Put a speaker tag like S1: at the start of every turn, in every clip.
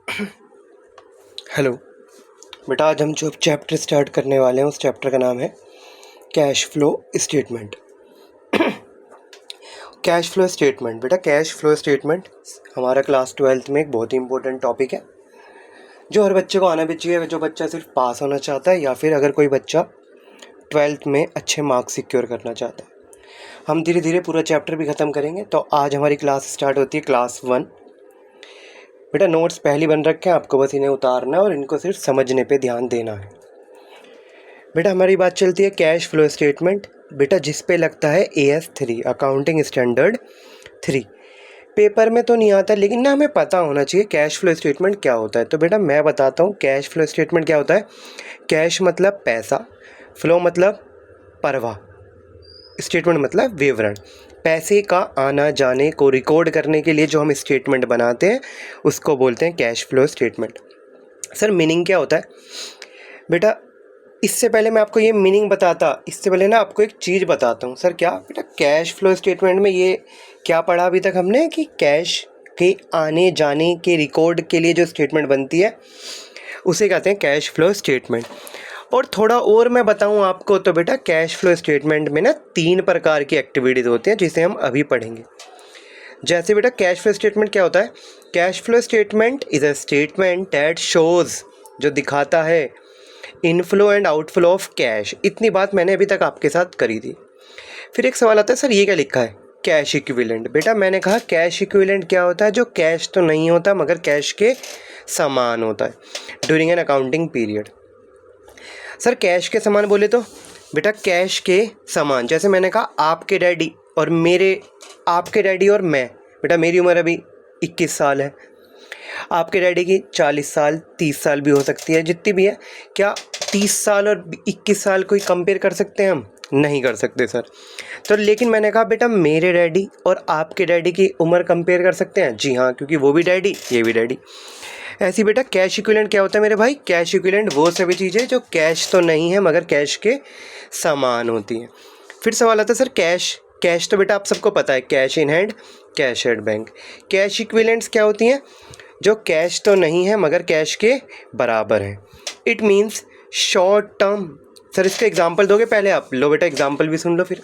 S1: Hello बेटा, आज हम जो चैप्टर स्टार्ट करने वाले हैं उस चैप्टर का नाम है cash flow statement. Cash flow statement बेटा, कैश फ्लो स्टेटमेंट हमारा क्लास 12th में एक बहुत ही इंपॉर्टेंट टॉपिक है जो हर बच्चे को आना भी चाहिए। जो बच्चा सिर्फ पास होना चाहता है या फिर अगर कोई बच्चा 12th में अच्छे मार्क्स सिक्योर करना चाहता है। हम धीरे धीरे पूरा चैप्टर भी ख़त्म करेंगे। तो आज हमारी क्लास स्टार्ट होती है क्लास 1। बेटा नोट्स पहले बन रखे हैं, आपको बस इन्हें उतारना है और इनको सिर्फ समझने पे ध्यान देना है। बेटा हमारी बात चलती है कैश फ्लो स्टेटमेंट। बेटा जिस पे लगता है AS3 अकाउंटिंग स्टैंडर्ड 3। पेपर में तो नहीं आता लेकिन ना हमें पता होना चाहिए कैश फ्लो स्टेटमेंट क्या होता है। तो बेटा मैं बताता हूँ कैश फ्लो स्टेटमेंट क्या होता है। कैश मतलब पैसा, फ्लो मतलब प्रवाह, स्टेटमेंट मतलब विवरण। पैसे का आना जाने को रिकॉर्ड करने के लिए जो हम स्टेटमेंट बनाते हैं उसको बोलते हैं cash flow statement. Sir meaning क्या होता है? बेटा इससे पहले मैं आपको ये मीनिंग बताता, इससे पहले ना आपको एक चीज़ बताता हूँ। सर क्या? बेटा कैश फ्लो स्टेटमेंट में ये क्या पढ़ा अभी तक हमने कि कैश के आने जाने के रिकॉर्ड के लिए जो स्टेटमेंट बनती है उसे कहते हैं कैश फ्लो स्टेटमेंट। और थोड़ा और मैं बताऊं आपको तो बेटा कैश फ्लो स्टेटमेंट में ना 3 प्रकार की एक्टिविटीज़ होती हैं जिसे हम अभी पढ़ेंगे। जैसे बेटा कैश फ्लो स्टेटमेंट क्या होता है? Cash flow statement is a statement that shows, जो दिखाता है inflow and outflow of cash. इतनी बात मैंने अभी तक आपके साथ करी थी। फिर एक सवाल आता है, सर ये क्या लिखा है? Cash equivalent. बेटा मैंने कहा कैश इक्विवेलेंट क्या होता है? जो कैश तो नहीं होता मगर कैश के समान होता है during an accounting period. Sir cash के समान बोले तो बेटा कैश के समान, जैसे मैंने कहा आपके डैडी और मेरे, आपके डैडी और मैं, बेटा मेरी उम्र अभी 21 साल है, आपके डैडी की 40 साल 30 साल भी हो सकती है, जितनी भी है। क्या 30 साल और 21 साल कोई कंपेयर कर सकते हैं हम? नहीं कर सकते सर। तो लेकिन मैंने कहा बेटा मेरे डैडी और आपके डैडी की उम्र कंपेयर कर सकते हैं। जी हाँ, क्योंकि वो भी डैडी ये भी डैडी। ऐसी बेटा कैश इक्विवेलेंट क्या होता है मेरे भाई? कैश इक्विवेलेंट वो सभी चीज़ें जो कैश तो नहीं है मगर कैश के समान होती हैं। फिर सवाल आता है सर कैश, कैश तो बेटा आप सबको पता है, cash in hand, cash at bank. Cash equivalents क्या होती हैं? जो कैश तो नहीं है मगर कैश के बराबर है। It means short term. Sir इसका एग्जाम्पल दोगे? पहले आप लो बेटा एग्जाम्पल भी सुन लो। फिर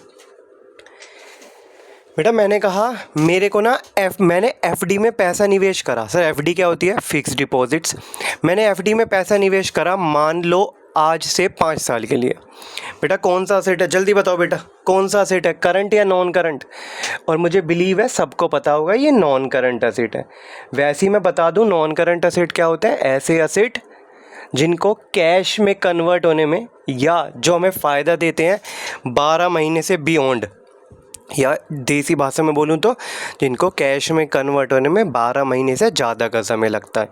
S1: बेटा मैंने कहा मेरे को ना मैंने FD में पैसा निवेश करा। सर FD क्या होती है? Fix deposits. मैंने FD में पैसा निवेश करा, मान लो आज से 5 साल के लिए। बेटा कौन सा असेट है? जल्दी बताओ बेटा कौन सा असेट है, करंट या नॉन करंट? और मुझे बिलीव है सबको पता होगा ये नॉन करंट असेट है। वैसे ही मैं बता दूं नॉन करंट असेट क्या होते हैं? ऐसे असेट जिनको कैश में कन्वर्ट होने में या जो हमें फ़ायदा देते हैं 12 महीने से बियॉन्ड, या देसी भाषा में बोलूँ तो जिनको कैश में कन्वर्ट होने में 12 महीने से ज़्यादा का समय लगता है,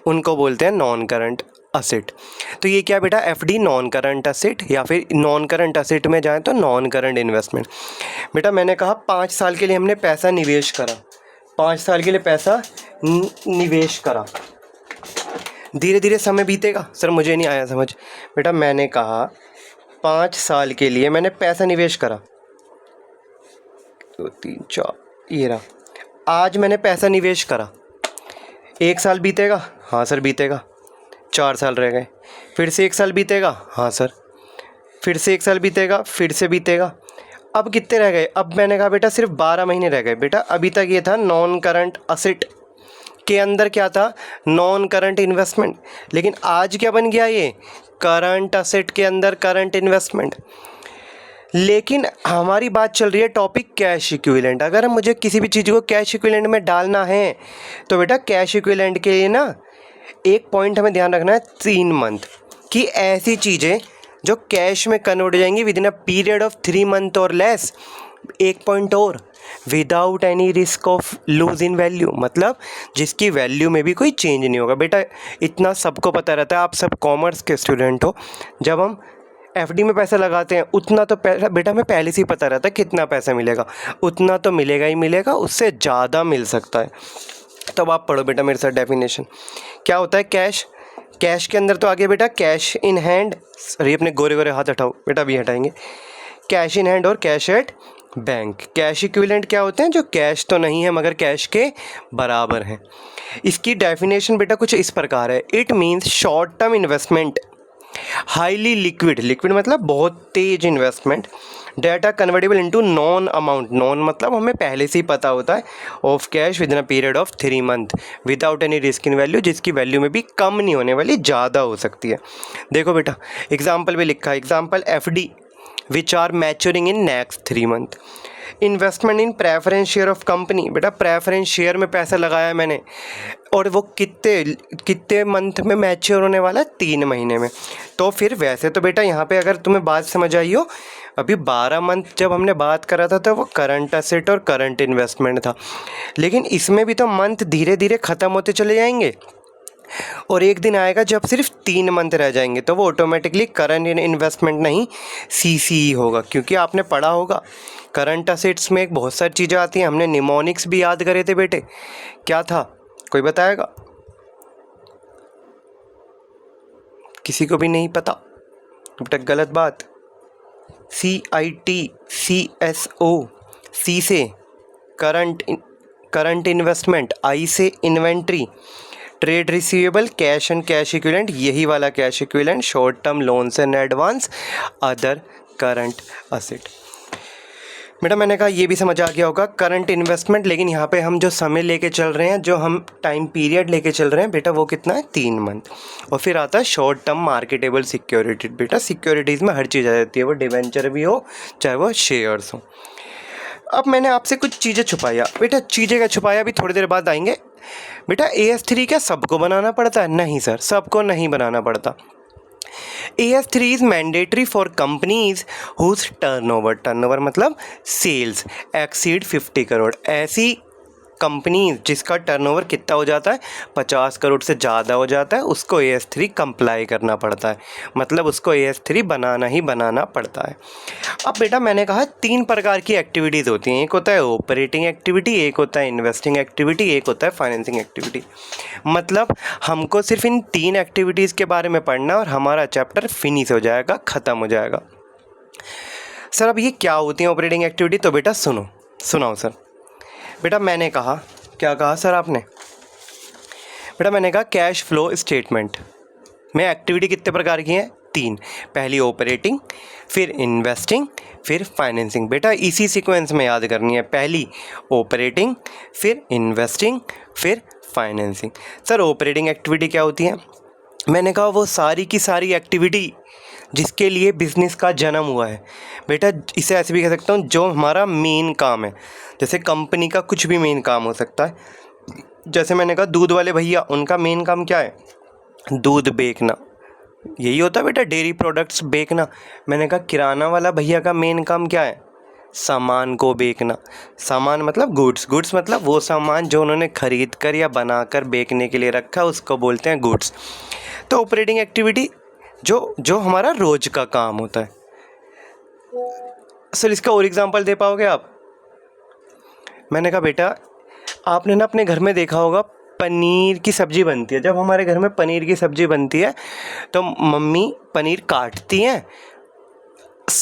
S1: उनको बोलते हैं नॉन करंट असेट। तो ये क्या बेटा? FD नॉन करंट असेट, या फिर नॉन करंट असेट में जाएं तो नॉन करंट इन्वेस्टमेंट। बेटा मैंने कहा 5 साल के लिए हमने पैसा निवेश करा, 5 साल के लिए पैसा निवेश करा। धीरे धीरे समय बीतेगा। सर मुझे नहीं आया समझ। बेटा मैंने कहा 5 साल के लिए मैंने पैसा निवेश करा, 2 3 4, ये रहा। आज मैंने पैसा निवेश करा, 1 साल बीतेगा? हाँ सर बीतेगा। 4 साल रह गए, फिर से 1 साल बीतेगा? हाँ सर। फिर से 1 साल बीतेगा, फिर से बीतेगा। अब कितने रह गए? अब मैंने कहा बेटा सिर्फ 12 महीने रह गए। बेटा अभी तक ये था नॉन करंट असेट के अंदर क्या था? Non current investment. लेकिन आज क्या बन गया? ये करंट असेट के अंदर करंट इन्वेस्टमेंट। लेकिन हमारी बात चल रही है टॉपिक कैश इक्विवेलेंट। अगर मुझे किसी भी चीज़ को कैश इक्विवेलेंट में डालना है तो बेटा कैश इक्विवेलेंट के लिए ना एक पॉइंट हमें ध्यान रखना है 3 मंथ की। ऐसी चीज़ें जो कैश में कन्वर्ट हो जाएंगी within a period of 3 month और लेस। एक पॉइंट और, without any risk of lose in value, मतलब जिसकी वैल्यू में भी कोई चेंज नहीं होगा। बेटा इतना सबको पता रहता है, आप सब कॉमर्स के स्टूडेंट हो। जब हम FD में पैसा लगाते हैं उतना तो बेटा हमें पहले से ही पता रहता है कितना पैसा मिलेगा, उतना तो मिलेगा ही मिलेगा, उससे ज़्यादा मिल सकता है। तब आप पढ़ो बेटा मेरे साथ डेफिनेशन। क्या होता है कैश? कैश के अंदर तो आगे बेटा कैश इन हैंड, अरे अपने गोरे गोरे हाथ हटाओ बेटा, भी हटाएंगे। कैश इन हैंड और cash at bank. Cash equivalent क्या होते हैं? जो कैश तो नहीं है मगर कैश के बराबर हैं। इसकी डेफिनेशन बेटा कुछ इस प्रकार है, it means short term investment, highly liquid, liquid मतलब बहुत तेज investment, data convertible into known amount, known मतलब हमें पहले से ही पता होता है, of cash within a period of 3 month without any risk in value, जिसकी वैल्यू में भी कम नहीं होने वाली, ज़्यादा हो सकती है। देखो बेटा एग्जाम्पल भी लिखा है, example FD which are maturing in next 3 month. Investment in preference share of company, बेटा प्रेफरेंस शेयर में पैसा लगाया मैंने और वो कितने कितने मंथ में मैच्योर होने वाला है? 3 महीने में। तो फिर वैसे तो बेटा यहाँ पे अगर तुम्हें बात समझ आई हो, अभी 12 मंथ जब हमने बात करा था तो वो करंट असेट और करंट इन्वेस्टमेंट था, लेकिन इसमें भी तो मंथ धीरे धीरे ख़त्म होते चले जाएंगे और एक दिन आएगा जब सिर्फ 3 मंथ रह जाएंगे, तो वो ऑटोमेटिकली करंट इन्वेस्टमेंट नहीं CCE होगा, क्योंकि आपने पढ़ा होगा करंट असेट्स में एक बहुत सारी चीज़ें आती हैं, हमने निमोनिक्स भी याद करे थे बेटे, क्या था कोई बताएगा? किसी को भी नहीं पता बेटा, गलत बात। CIT, CSO, C से करंट इन्वेस्टमेंट, I से inventory, trade receivable, cash and cash equivalent, यही वाला cash equivalent, short term loans and advance, other current asset. बेटा मैंने कहा ये भी समझ आ गया होगा करंट इन्वेस्टमेंट, लेकिन यहाँ पे हम जो समय लेके चल रहे हैं, जो हम टाइम पीरियड लेके चल रहे हैं बेटा, वो कितना है? 3 मंथ। और फिर आता है शॉर्ट टर्म मार्केटेबल सिक्योरिटी। बेटा सिक्योरिटीज़ में हर चीज़ आ जाती है, वो डिवेंचर भी हो चाहे वो शेयर्स हो। अब मैंने आपसे कुछ चीज़ें छुपाया बेटा, चीज़ें का छुपाया भी थोड़ी देर बाद आएंगे। बेटा AS3 क्या सबको बनाना पड़ता है? नहीं सर, सबको नहीं बनाना पड़ता। AS3 is mandatory for companies whose turnover मतलब सेल्स एक्सीड 50 करोड़। ऐसी कंपनी जिसका टर्नओवर कितना हो जाता है? 50 करोड़ से ज़्यादा हो जाता है, उसको AS3 कंप्लाई करना पड़ता है, मतलब उसको AS3 बनाना ही बनाना पड़ता है। अब बेटा मैंने कहा 3 प्रकार की एक्टिविटीज़ होती हैं, एक होता है ऑपरेटिंग एक्टिविटी, एक होता है इन्वेस्टिंग एक्टिविटी, एक होता है फाइनेंसिंग एक्टिविटी। मतलब हमको सिर्फ इन 3 एक्टिविटीज़ के बारे में पढ़ना और हमारा चैप्टर फिनिश हो जाएगा, ख़त्म हो जाएगा। सर अब ये क्या होती है ऑपरेटिंग एक्टिविटी? तो बेटा सुनाओ सर। बेटा मैंने कहा, क्या कहा सर आपने? बेटा मैंने कहा कैश फ्लो स्टेटमेंट में एक्टिविटी कितने प्रकार की हैं? 3। पहली ऑपरेटिंग, फिर इन्वेस्टिंग, फिर फाइनेंसिंग। बेटा इसी सीक्वेंस में याद करनी है, पहली ऑपरेटिंग, फिर इन्वेस्टिंग, फिर फाइनेंसिंग। सर ऑपरेटिंग एक्टिविटी क्या होती है? मैंने कहा वो सारी की सारी एक्टिविटी जिसके लिए बिज़नेस का जन्म हुआ है। बेटा इसे ऐसे भी कह सकता हूँ, जो हमारा मेन काम है, जैसे कंपनी का कुछ भी मेन काम हो सकता है। जैसे मैंने कहा दूध वाले भैया, उनका मेन काम क्या है? दूध बेचना, यही होता है बेटा, डेयरी प्रोडक्ट्स बेचना। मैंने कहा किराना वाला भैया का मेन काम क्या है? सामान को बेचना। सामान मतलब गुड्स मतलब वो सामान जो उन्होंने खरीद कर या बनाकर बेचने के लिए रखा, उसको बोलते हैं गुड्स। तो ऑपरेटिंग एक्टिविटी जो हमारा रोज का काम होता है। सर इसका और एग्जांपल दे पाओगे आप? मैंने कहा बेटा आपने ना अपने घर में देखा होगा पनीर की सब्ज़ी बनती है। जब हमारे घर में पनीर की सब्ज़ी बनती है तो मम्मी पनीर काटती हैं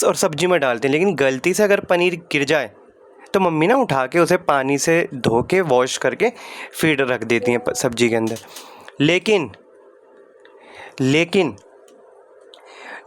S1: और सब्ज़ी में डालती हैं, लेकिन गलती से अगर पनीर गिर जाए तो मम्मी ना उठा के उसे पानी से धो के वॉश करके फिर रख देती हैं सब्ज़ी के अंदर। लेकिन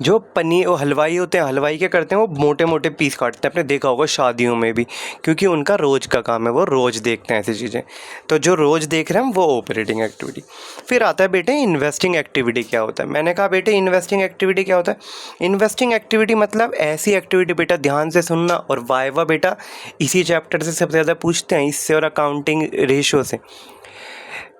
S1: जो पनीर वो हलवाई होते हैं, हलवाई क्या करते हैं? वो मोटे मोटे पीस काटते हैं। आपने देखा होगा शादियों में भी, क्योंकि उनका रोज़ का काम है, वो रोज़ देखते हैं ऐसी चीज़ें। तो जो रोज़ देख रहे हैं वो ऑपरेटिंग एक्टिविटी। फिर आता है बेटे इन्वेस्टिंग एक्टिविटी क्या होता है? मैंने कहा बेटे इन्वेस्टिंग एक्टिविटी क्या होता है? इन्वेस्टिंग एक्टिविटी मतलब ऐसी एक्टिविटी, बेटा ध्यान से सुनना, और वाइवा बेटा इसी चैप्टर से सबसे ज़्यादा पूछते हैं, इससे और अकाउंटिंग रेशियो से।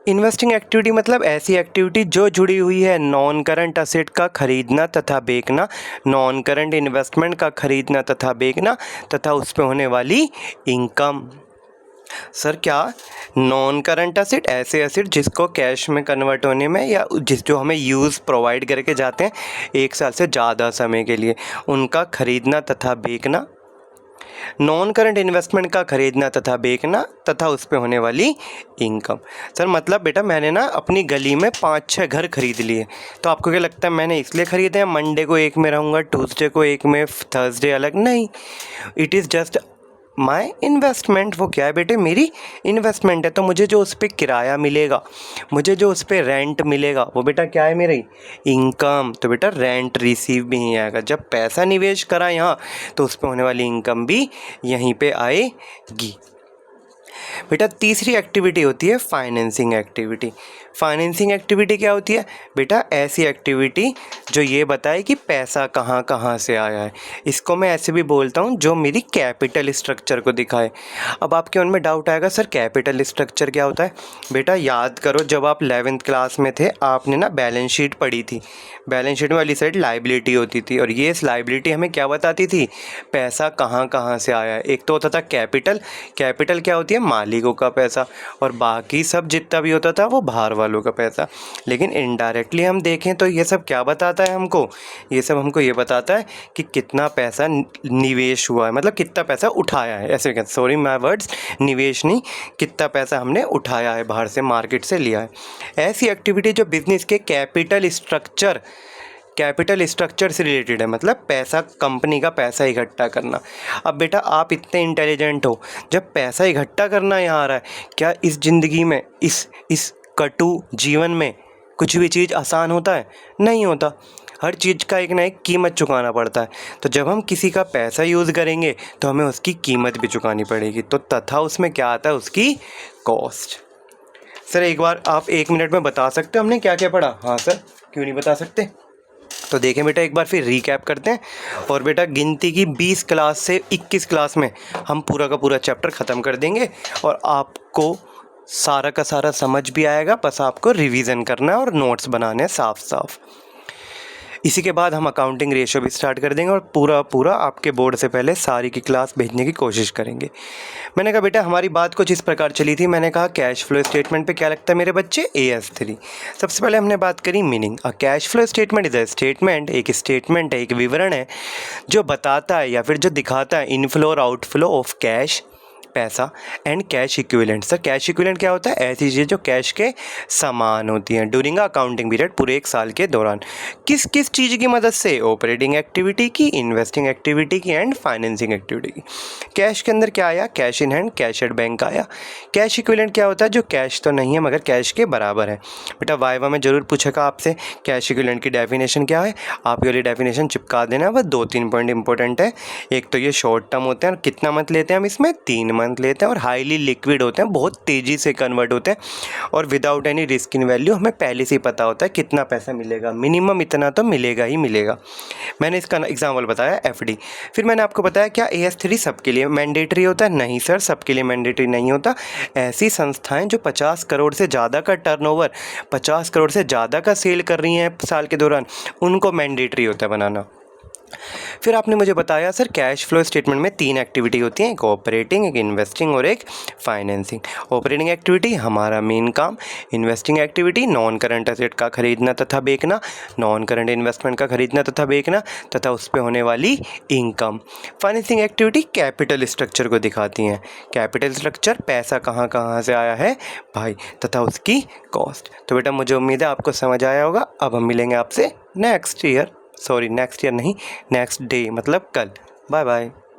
S1: इन्वेस्टिंग एक्टिविटी मतलब ऐसी एक्टिविटी जो जुड़ी हुई है नॉन करंट असेट का खरीदना तथा बेचना, नॉन करंट इन्वेस्टमेंट का खरीदना तथा बेचना, तथा उस पर होने वाली इनकम। सर क्या? नॉन करंट असेट ऐसे असेट जिसको कैश में कन्वर्ट होने में या जो हमें यूज़ प्रोवाइड करके जाते हैं 1 साल से ज़्यादा समय के लिए, उनका खरीदना तथा बेचना। नॉन करंट इन्वेस्टमेंट का खरीदना तथा बेचना तथा उस पर होने वाली इनकम। सर मतलब बेटा मैंने ना अपनी गली में 5-6 घर खरीद लिए, तो आपको क्या लगता है मैंने इसलिए ख़रीदे हैं मंडे को एक में रहूँगा, ट्यूसडे को एक में, थर्सडे अलग? नहीं, it is just my investment. वो क्या है बेटे, मेरी इन्वेस्टमेंट है। तो मुझे जो उस पर किराया मिलेगा, मुझे जो उस पर रेंट मिलेगा, वो बेटा क्या है, मेरी इनकम। तो बेटा रेंट रिसीव भी यहीं आएगा। जब पैसा निवेश करा यहाँ तो उस पर होने वाली इनकम भी यहीं पे आएगी। बेटा तीसरी एक्टिविटी होती है फाइनेंसिंग एक्टिविटी। फाइनेंसिंग एक्टिविटी क्या होती है बेटा, ऐसी एक्टिविटी जो ये बताए कि पैसा कहाँ कहाँ से आया है। इसको मैं ऐसे भी बोलता हूँ जो मेरी कैपिटल स्ट्रक्चर को दिखाए। अब आपके मन में डाउट आएगा, सर कैपिटल स्ट्रक्चर क्या होता है। बेटा याद करो, जब आप 11th क्लास में थे आपने ना बैलेंस शीट पढ़ी थी। बैलेंस शीट में वाली साइड लाइबिलिटी होती थी और ये इस लाइबिलिटी हमें क्या बताती थी, पैसा कहाँ कहाँ से आया है। एक तो होता था कैपिटल। कैपिटल क्या होती है, मालिकों का पैसा, और बाकी सब जितना भी होता था वो बाहर वालों का पैसा। लेकिन इनडायरेक्टली हम देखें तो ये सब क्या बताता है हमको, ये सब हमको ये बताता है कि कितना पैसा निवेश हुआ है, मतलब कितना पैसा उठाया है। ऐसे कहते, सॉरी माय वर्ड्स, निवेश नहीं, कितना पैसा हमने उठाया है, बाहर से मार्केट से लिया है। ऐसी एक्टिविटी जो बिजनेस के कैपिटल स्ट्रक्चर से रिलेटेड है, मतलब पैसा, कंपनी का पैसा इकट्ठा करना। अब बेटा आप इतने इंटेलिजेंट हो, जब पैसा इकट्ठा करना यहाँ आ रहा है, क्या इस ज़िंदगी में, इस कटु जीवन में कुछ भी चीज़ आसान होता है? नहीं होता। हर चीज़ का एक ना एक कीमत चुकाना पड़ता है। तो जब हम किसी का पैसा यूज़ करेंगे तो हमें उसकी कीमत भी चुकानी पड़ेगी। तो तथा उसमें क्या आता है, उसकी कॉस्ट। सर एक बार आप 1 मिनट में बता सकते हो हमने क्या क्या पढ़ा? हाँ सर, क्यों नहीं बता सकते। तो देखें बेटा, एक बार फिर रीकैप करते हैं। और बेटा गिनती की 20 क्लास से 21 क्लास में हम पूरा का पूरा चैप्टर ख़त्म कर देंगे और आपको सारा का सारा समझ भी आएगा। बस आपको रिवीजन करना है और नोट्स बनाने हैं साफ साफ। इसी के बाद हम अकाउंटिंग रेशियो भी स्टार्ट कर देंगे और पूरा आपके बोर्ड से पहले सारी की क्लास भेजने की कोशिश करेंगे। मैंने कहा बेटा हमारी बात कुछ इस प्रकार चली थी। मैंने कहा कैश फ्लो स्टेटमेंट पे क्या लगता है मेरे बच्चे, AS3। सबसे पहले हमने बात करी meaning. A cash flow statement is a statement, एक स्टेटमेंट है, एक विवरण है जो बताता है या फिर जो दिखाता है इनफ्लो और आउटफ्लो ऑफ कैश, पैसा, and cash equivalent. Sir cash equivalent क्या होता है? ऐसी चीज़ें जो कैश के समान होती हैं ड्यूरिंग अकाउंटिंग पीरियड, पूरे एक साल के दौरान। किस किस चीज़ की मदद से? ऑपरेटिंग एक्टिविटी की, इन्वेस्टिंग एक्टिविटी की, एंड फाइनेंसिंग एक्टिविटी की। कैश के अंदर क्या आया? Cash in hand, cash at bank आया। कैश इक्विवेलेंट क्या होता है? जो कैश तो नहीं है मगर कैश के बराबर है। बेटा वाइवा में ज़रूर पूछेगा आपसे कैश इक्विवेलेंट की डेफिनेशन क्या है। आप ये वाली डेफिनेशन चिपका देना। बस 2-3 पॉइंट इंपॉर्टेंट है। एक तो ये शॉर्ट टर्म होते हैं और कितना मंथ लेते हैं हम इसमें, 3 मंथ लेते हैं, और हाईली लिक्विड होते हैं, बहुत तेज़ी से कन्वर्ट होते हैं, और without any risk in value. हमें पहले से ही पता होता है कितना पैसा मिलेगा, मिनिमम इतना तो मिलेगा ही मिलेगा। मैंने इसका एग्जांपल बताया FD। फिर मैंने आपको बताया क्या AS3 सबके लिए मैंडेटरी होता है? नहीं सर, सबके लिए मैंडेटरी नहीं होता। ऐसी संस्थाएं जो 50 करोड़ से ज़्यादा का टर्नओवर, 50 करोड़ से ज़्यादा का सेल कर रही हैं साल के दौरान, उनको मैंडेटरी होता है बनाना। फिर आपने मुझे बताया सर कैश फ्लो स्टेटमेंट में 3 एक्टिविटी होती हैं, एक ऑपरेटिंग, एक इन्वेस्टिंग और एक फाइनेंसिंग। ऑपरेटिंग एक्टिविटी हमारा मेन काम, investing activity non current asset का खरीदना तथा बेचना, नॉन करंट इन्वेस्टमेंट का खरीदना तथा बेचना तथा उस पर होने वाली income. Financing activity capital structure को दिखाती हैं, कैपिटल स्ट्रक्चर, पैसा कहाँ कहाँ से आया है भाई, तथा उसकी कॉस्ट। तो बेटा मुझे उम्मीद है आपको समझ आया होगा। अब हम मिलेंगे आपसे नेक्स्ट ईयर नहीं, नेक्स्ट डे मतलब कल। Bye bye.